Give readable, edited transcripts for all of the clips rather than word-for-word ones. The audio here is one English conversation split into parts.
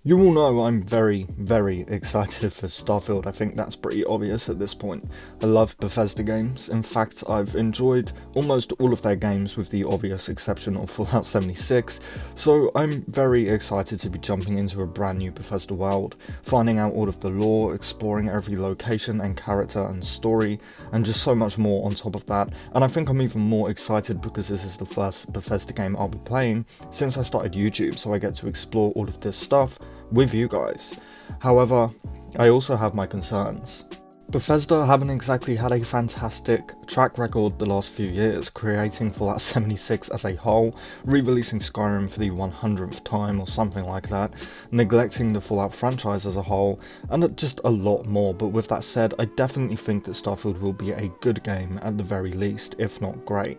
You all know I'm very, very excited for Starfield. I think that's pretty obvious at this point. I love Bethesda games. In fact, I've enjoyed almost all of their games with the obvious exception of Fallout 76, so I'm very excited to be jumping into a brand new Bethesda world, finding out all of the lore, exploring every location and character and story, and just so much more on top of that. And I think I'm even more excited because this is the first Bethesda game I'll be playing since I started YouTube, so I get to explore all of this stuff with you guys. However, I also have my concerns. Bethesda haven't exactly had a fantastic track record the last few years, creating Fallout 76 as a whole, re-releasing Skyrim for the 100th time or something like that, neglecting the Fallout franchise as a whole, and just a lot more. But with that said, I definitely think that Starfield will be a good game at the very least, if not great.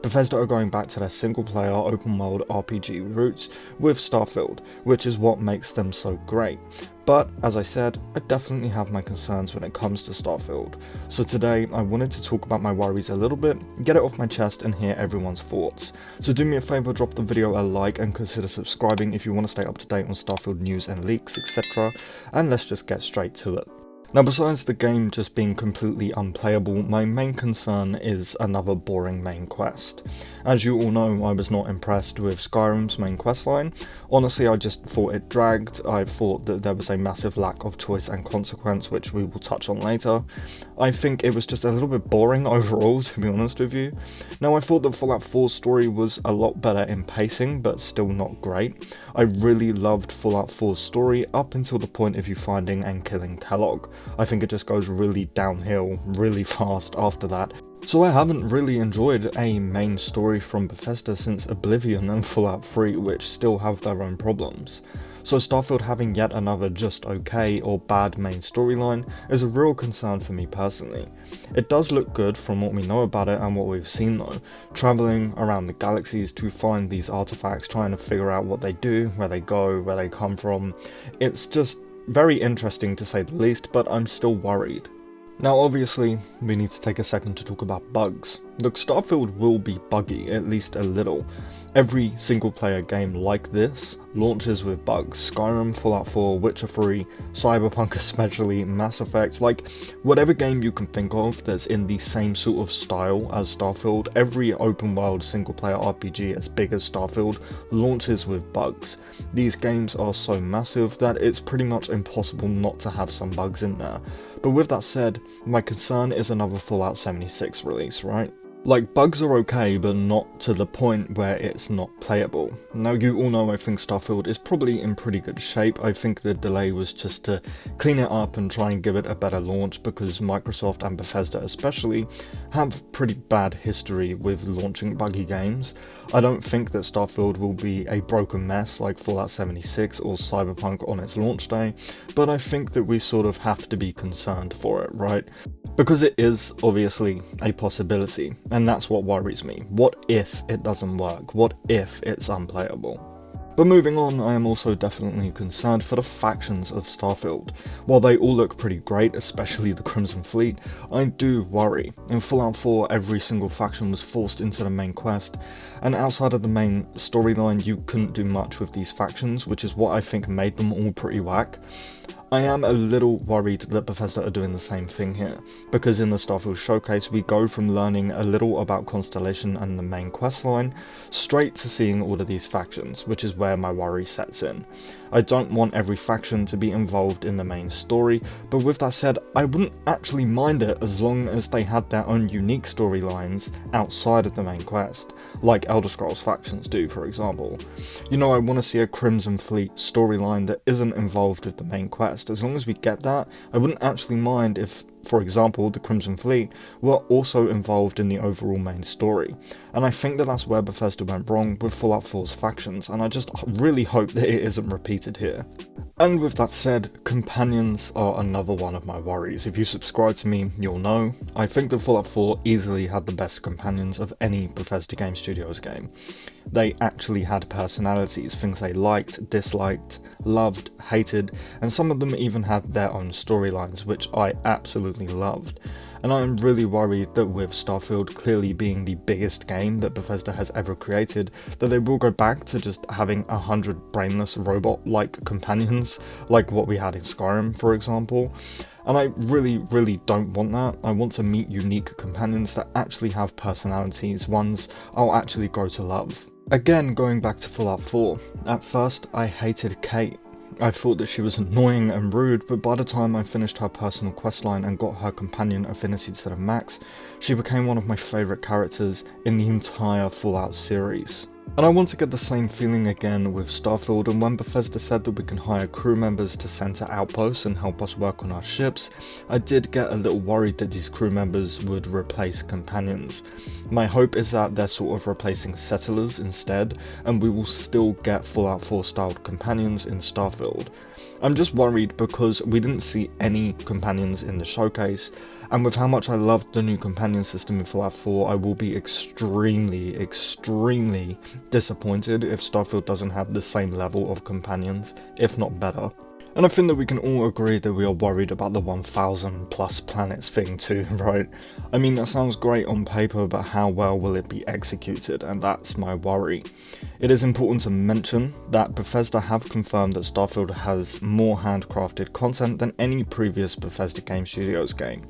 Bethesda are going back to their single-player, open-world RPG roots with Starfield, which is what makes them so great. But, as I said, I definitely have my concerns when it comes to Starfield. So today, I wanted to talk about my worries a little bit, get it off my chest and hear everyone's thoughts. So do me a favour, drop the video a like and consider subscribing if you want to stay up to date on Starfield news and leaks, etc. And let's just get straight to it. Now, besides the game just being completely unplayable, my main concern is another boring main quest. As you all know, I was not impressed with Skyrim's main questline. Honestly, I just thought it dragged. I thought that there was a massive lack of choice and consequence, which we will touch on later. I think it was just a little bit boring overall, to be honest with you. Now, I thought that Fallout 4's story was a lot better in pacing, but still not great. I really loved Fallout 4's story up until the point of you finding and killing Kellogg. I think it just goes really downhill really fast after that. So I haven't really enjoyed a main story from Bethesda since Oblivion and Fallout 3, which still have their own problems. So Starfield having yet another just okay or bad main storyline is a real concern for me personally. It does look good from what we know about it and what we've seen though, travelling around the galaxies to find these artifacts, trying to figure out what they do, where they go, where they come from. It's just very interesting to say the least, but I'm still worried. Now obviously, we need to take a second to talk about bugs. Look, Starfield will be buggy, at least a little. Every single player game like this launches with bugs. Skyrim, Fallout 4, Witcher 3, Cyberpunk especially, Mass Effect, like whatever game you can think of that's in the same sort of style as Starfield, every open world single player RPG as big as Starfield launches with bugs. These games are so massive that it's pretty much impossible not to have some bugs in there. But with that said, my concern is another Fallout 76 release, right? Like, bugs are okay, but not to the point where it's not playable. Now, you all know I think Starfield is probably in pretty good shape. I think the delay was just to clean it up and try and give it a better launch, because Microsoft and Bethesda especially have pretty bad history with launching buggy games. I don't think that Starfield will be a broken mess like Fallout 76 or Cyberpunk on its launch day, but I think that we sort of have to be concerned for it, right? Because it is obviously a possibility, and that's what worries me. What if it doesn't work? What if it's unplayable? But moving on, I am also definitely concerned for the factions of Starfield. While they all look pretty great, especially the Crimson Fleet, I do worry. In Fallout 4, every single faction was forced into the main quest, and outside of the main storyline, you couldn't do much with these factions, which is what I think made them all pretty whack. I am a little worried that Bethesda are doing the same thing here, because in the Starfield showcase we go from learning a little about Constellation and the main questline, straight to seeing all of these factions, which is where my worry sets in. I don't want every faction to be involved in the main story, but with that said, I wouldn't actually mind it as long as they had their own unique storylines outside of the main quest, like Elder Scrolls factions do, for example. You know, I want to see a Crimson Fleet storyline that isn't involved with the main quest. As long as we get that, I wouldn't actually mind if, for example, the Crimson Fleet were also involved in the overall main story. And I think that that's where Bethesda went wrong with Fallout 4's factions, and I just really hope that it isn't repeated here. And with that said, companions are another one of my worries. If you subscribe to me, you'll know. I think that Fallout 4 easily had the best companions of any Bethesda Game Studios game. They actually had personalities, things they liked, disliked, loved, hated, and some of them even had their own storylines, which I absolutely loved. and I'm really worried that with Starfield clearly being the biggest game that Bethesda has ever created, that they will go back to just having 100 brainless robot-like companions, like what we had in Skyrim, for example. And I really don't want that. I want to meet unique companions that actually have personalities, ones I'll actually grow to love. Again, going back to Fallout 4, at first I hated Kate. I thought that she was annoying and rude, but by the time I finished her personal questline and got her companion affinity to the max, she became one of my favourite characters in the entire Fallout series. And I want to get the same feeling again with Starfield, and when Bethesda said that we can hire crew members to send to outposts and help us work on our ships, I did get a little worried that these crew members would replace companions. My hope is that they're sort of replacing settlers instead, and we will still get Fallout 4 styled companions in Starfield. I'm just worried because we didn't see any companions in the showcase, and with how much I loved the new companion system in Fallout 4, I will be extremely disappointed if Starfield doesn't have the same level of companions, if not better. And I think that we can all agree that we are worried about the 1000 plus planets thing too, right? I mean, that sounds great on paper, but how well will it be executed? And that's my worry. It is important to mention that Bethesda have confirmed that Starfield has more handcrafted content than any previous Bethesda Game Studios game.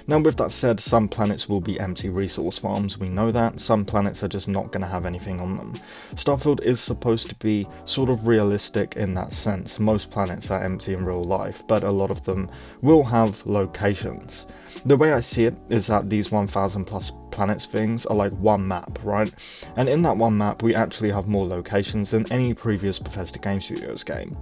Now with that said, some planets will be empty resource farms, we know that. Some planets are just not going to have anything on them. Starfield is supposed to be sort of realistic in that sense. Most planets are empty in real life, but a lot of them will have locations. The way I see it is that these 1000 plus planets things are like one map, right? And in that one map we actually have more locations than any previous Bethesda Game Studios game.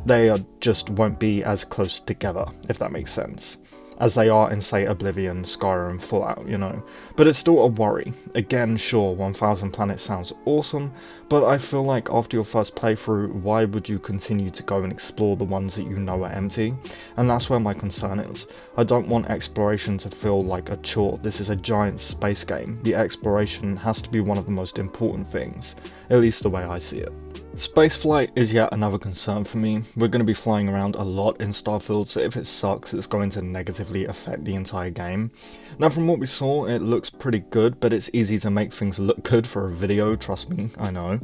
They just won't be as close together, if that makes sense, as they are in, say, Oblivion, Skyrim, Fallout, you know. But it's still a worry. Again, sure, 1000 planets sounds awesome, but I feel like after your first playthrough, why would you continue to go and explore the ones that you know are empty? And that's where my concern is. I don't want exploration to feel like a chore. This is a giant space game. The exploration has to be one of the most important things, at least the way I see it. Spaceflight is yet another concern for me. We're going to be flying around a lot in Starfield, so if it sucks, it's going to negatively affect the entire game. Now from what we saw, it looks pretty good, but it's easy to make things look good for a video, trust me, I know.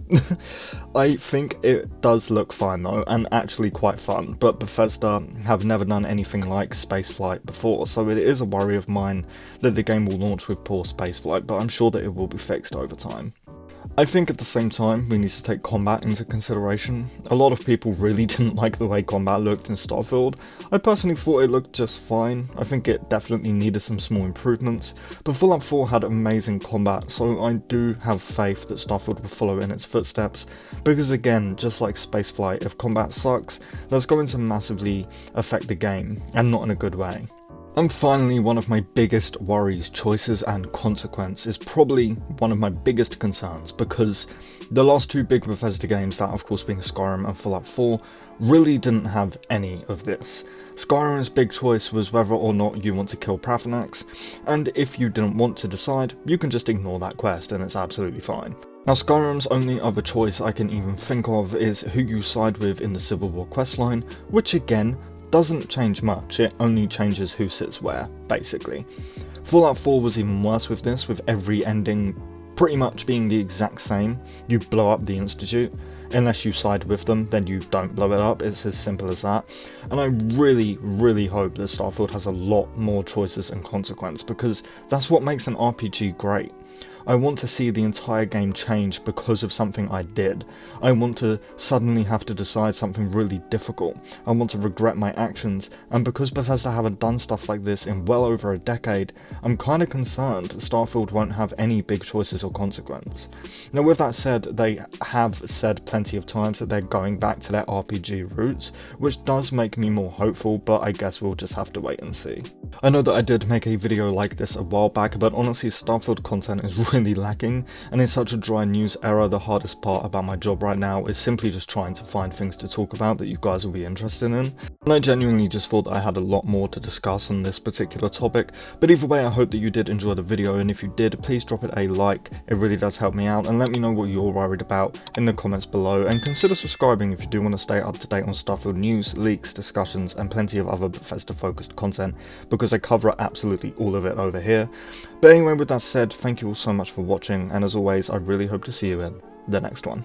I think it does look fine though, and actually quite fun, but Bethesda have never done anything like spaceflight before, so it is a worry of mine that the game will launch with poor spaceflight, but I'm sure that it will be fixed over time. I think at the same time we need to take combat into consideration. A lot of people really didn't like the way combat looked in Starfield. I personally thought it looked just fine. I think it definitely needed some small improvements, but Fallout 4 had amazing combat, so I do have faith that Starfield will follow in its footsteps, because again, just like spaceflight, if combat sucks, that's going to massively affect the game, and not in a good way. And finally, one of my biggest worries, choices and consequence, is probably one of my biggest concerns, because the last two big Bethesda games, that of course being Skyrim and Fallout 4, really didn't have any of this. Skyrim's big choice was whether or not you want to kill Pathanax, and if you didn't want to decide, you can just ignore that quest and it's absolutely fine. Now Skyrim's only other choice I can even think of is who you side with in the Civil War questline, which again, doesn't change much, it only changes who sits where, basically. Fallout 4 was even worse with this, with every ending pretty much being the exact same. You blow up the Institute. Unless you side with them, then you don't blow it up, it's as simple as that. And I really hope that Starfield has a lot more choices and consequence, because that's what makes an RPG great. I want to see the entire game change because of something I did. I want to suddenly have to decide something really difficult. I want to regret my actions, and because Bethesda haven't done stuff like this in well over a decade, I'm kinda concerned that Starfield won't have any big choices or consequence. Now with that said, they have said plenty of times that they're going back to their RPG roots, which does make me more hopeful, but I guess we'll just have to wait and see. I know that I did make a video like this a while back, but honestly Starfield content is really lacking, and in such a dry news era, the hardest part about my job right now is simply just trying to find things to talk about that you guys will be interested in. And I genuinely just thought that I had a lot more to discuss on this particular topic, but either way I hope that you did enjoy the video, and if you did, please drop it a like, it really does help me out, and let me know what you're worried about in the comments below, and consider subscribing if you do want to stay up to date on Starfield news, leaks, discussions, and plenty of other Bethesda focused content, because I cover absolutely all of it over here. But anyway, with that said, thank you all so much for watching, and as always, I really hope to see you in the next one.